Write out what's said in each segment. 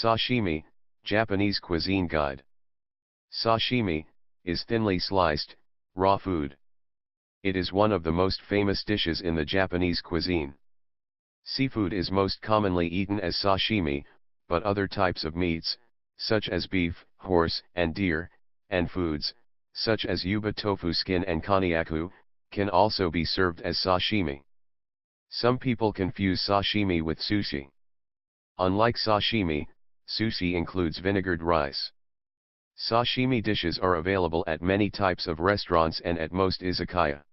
Sashimi, Japanese Cuisine Guide. Sashimi is thinly sliced, raw food. It is one of the most famous dishes in the Japanese cuisine. Seafood is most commonly eaten as sashimi, but other types of meats, such as beef, horse, and deer, and foods, such as yuba tofu skin and konnyaku, can also be served as sashimi. Some people confuse sashimi with sushi. Unlike sashimi, sushi includes vinegared rice. Sashimi dishes are available at many types of restaurants and at most izakaya.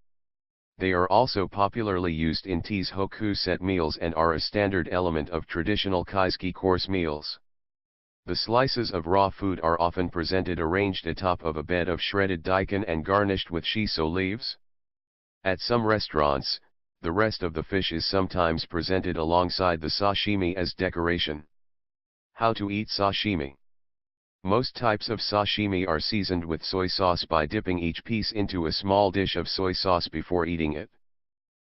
They are also popularly used in teishoku set meals and are a standard element of traditional kaiseki course meals. The slices of raw food are often presented arranged atop of a bed of shredded daikon and garnished with shiso leaves. At some restaurants, the rest of the fish is sometimes presented alongside the sashimi as decoration. How to eat sashimi. Most types of sashimi are seasoned with soy sauce by dipping each piece into a small dish of soy sauce before eating it.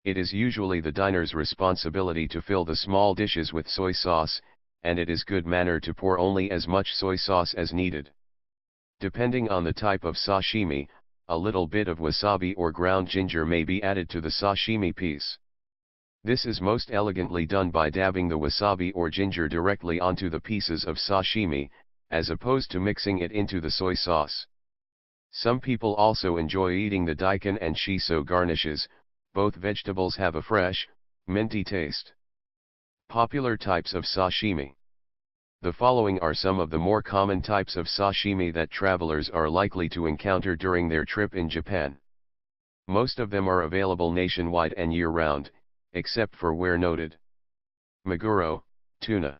It is usually the diner's responsibility to fill the small dishes with soy sauce, and it is good manner to pour only as much soy sauce as needed. Depending on the type of sashimi, a little bit of wasabi or ground ginger may be added to the sashimi piece. This is most elegantly done by dabbing the wasabi or ginger directly onto the pieces of sashimi, as opposed to mixing it into the soy sauce. Some people also enjoy eating the daikon and shiso garnishes. Both vegetables have a fresh, minty taste. Popular types of sashimi. The following are some of the more common types of sashimi that travelers are likely to encounter during their trip in Japan. Most of them are available nationwide and year-round, except for where noted. Maguro, tuna.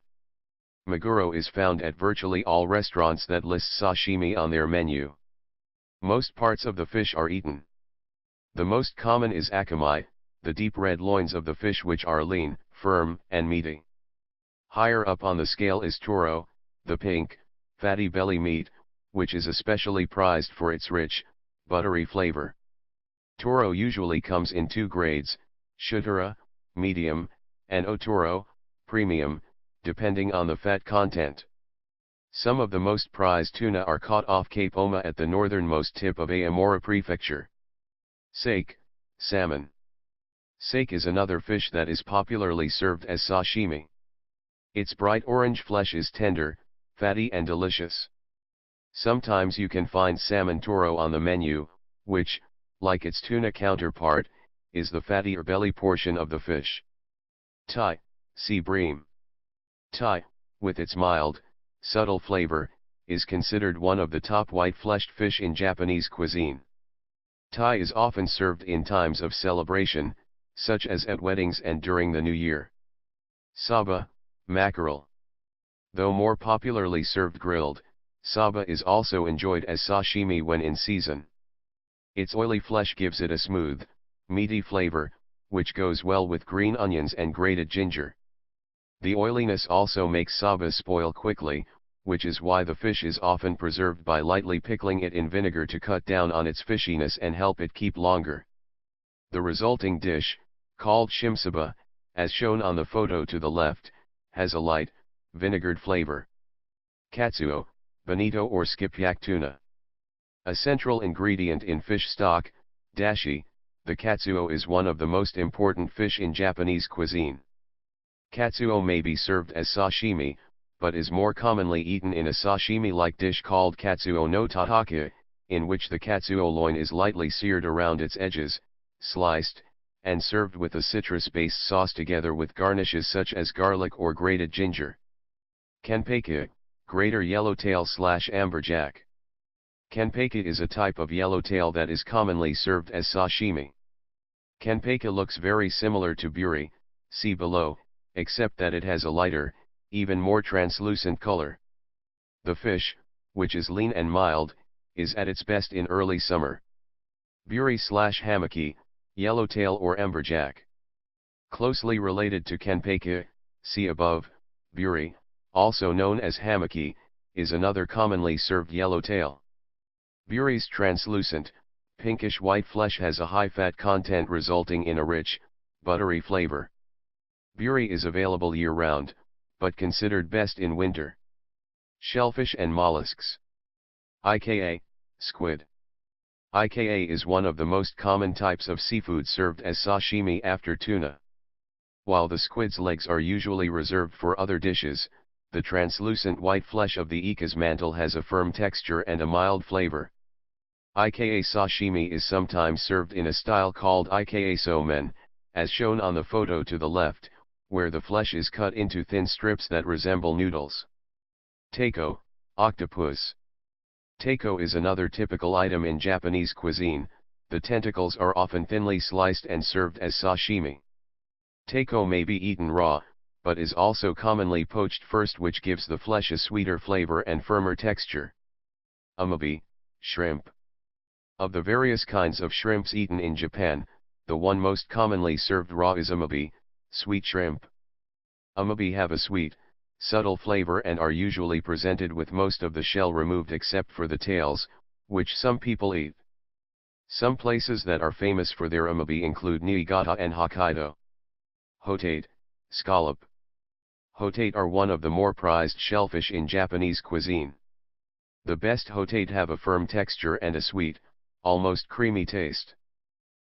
Maguro is found at virtually all restaurants that list sashimi on their menu. Most parts of the fish are eaten. The most common is akami, the deep red loins of the fish which are lean, firm, and meaty. Higher up on the scale is toro, the pink, fatty belly meat, which is especially prized for its rich, buttery flavor. Toro usually comes in two grades, shutara, medium, and otoro, premium, depending on the fat content. Some of the most prized tuna are caught off Cape Oma at the northernmost tip of Aomori Prefecture. Sake, salmon. Sake is another fish that is popularly served as sashimi. Its bright orange flesh is tender, fatty and delicious. Sometimes you can find salmon toro on the menu, which, like its tuna counterpart, is the fattier belly portion of the fish. Tai, sea bream. Tai, with its mild, subtle flavor, is considered one of the top white-fleshed fish in Japanese cuisine. Tai is often served in times of celebration, such as at weddings and during the New Year. Saba, mackerel. Though more popularly served grilled, saba is also enjoyed as sashimi when in season. Its oily flesh gives it a smooth, meaty flavor, which goes well with green onions and grated ginger. The oiliness also makes saba spoil quickly, which is why the fish is often preserved by lightly pickling it in vinegar to cut down on its fishiness and help it keep longer. The resulting dish, called shimsaba, as shown on the photo to the left, has a light, vinegared flavor. Katsuo, bonito or skipjack tuna. A central ingredient in fish stock, dashi, the katsuo is one of the most important fish in Japanese cuisine. Katsuo may be served as sashimi, but is more commonly eaten in a sashimi-like dish called katsuo no tataki, in which the katsuo loin is lightly seared around its edges, sliced, and served with a citrus-based sauce together with garnishes such as garlic or grated ginger. Kanpeki, greater yellowtail/amberjack. Kanpeki is a type of yellowtail that is commonly served as sashimi. Kanpeki looks very similar to buri, see below, except that it has a lighter, even more translucent color. The fish, which is lean and mild, is at its best in early summer. Buri/hamaki, yellowtail or amberjack. Closely related to kanpeki, see above, buri, also known as hamaki, is another commonly served yellowtail. Buri's translucent, pinkish-white flesh has a high fat content resulting in a rich, buttery flavor. Buri is available year-round, but considered best in winter. Shellfish and mollusks. IKA, squid. IKA is one of the most common types of seafood served as sashimi after tuna. While the squid's legs are usually reserved for other dishes, the translucent white flesh of the ikas mantle has a firm texture and a mild flavor. IKA sashimi is sometimes served in a style called IKA somen, as shown on the photo to the left, where the flesh is cut into thin strips that resemble noodles. Taiko, octopus. Taiko is another typical item in Japanese cuisine. The tentacles are often thinly sliced and served as sashimi. Taiko may be eaten raw, but is also commonly poached first, which gives the flesh a sweeter flavor and firmer texture. Umabi, shrimp. Of the various kinds of shrimps eaten in Japan, the one most commonly served raw is umabi, sweet shrimp. Umabi have a sweet, subtle flavor and are usually presented with most of the shell removed except for the tails, which some people eat. Some places that are famous for their umabi include Niigata and Hokkaido. Hotate, scallop. Hotate are one of the more prized shellfish in Japanese cuisine. The best hotate have a firm texture and a sweet, almost creamy taste.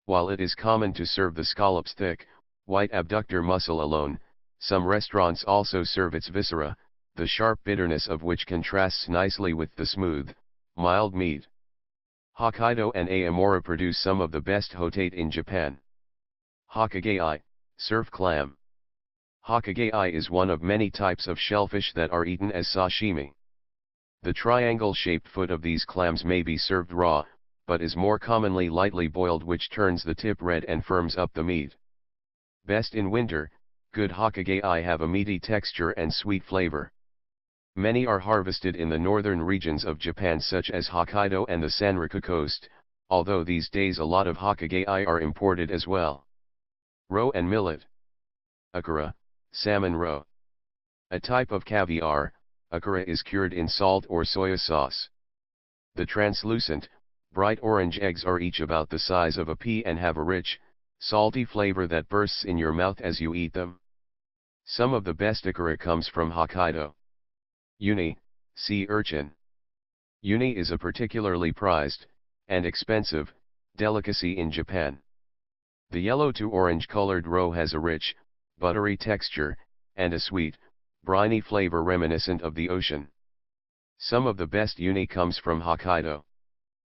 While it is common to serve the scallop's thick, white abductor muscle alone, some restaurants also serve its viscera, the sharp bitterness of which contrasts nicely with the smooth, mild meat. Hokkaido and Aomori produce some of the best hotate in Japan. Hokkage-ai, surf clam. Hokkage-ai is one of many types of shellfish that are eaten as sashimi. The triangle-shaped foot of these clams may be served raw, but is more commonly lightly boiled, which turns the tip red and firms up the meat. Best in winter, good hokkage-ai have a meaty texture and sweet flavor. Many are harvested in the northern regions of Japan such as Hokkaido and the Sanriku coast, although these days a lot of hokkage-ai are imported as well. Roe and millet. Akara, salmon roe. A type of caviar, akara is cured in salt or soya sauce. The translucent, bright orange eggs are each about the size of a pea and have a rich, salty flavor that bursts in your mouth as you eat them. Some of the best akara comes from Hokkaido. Uni, sea urchin. Uni is a particularly prized, and expensive, delicacy in Japan. The yellow to orange colored roe has a rich, buttery texture, and a sweet, briny flavor reminiscent of the ocean. Some of the best uni comes from Hokkaido.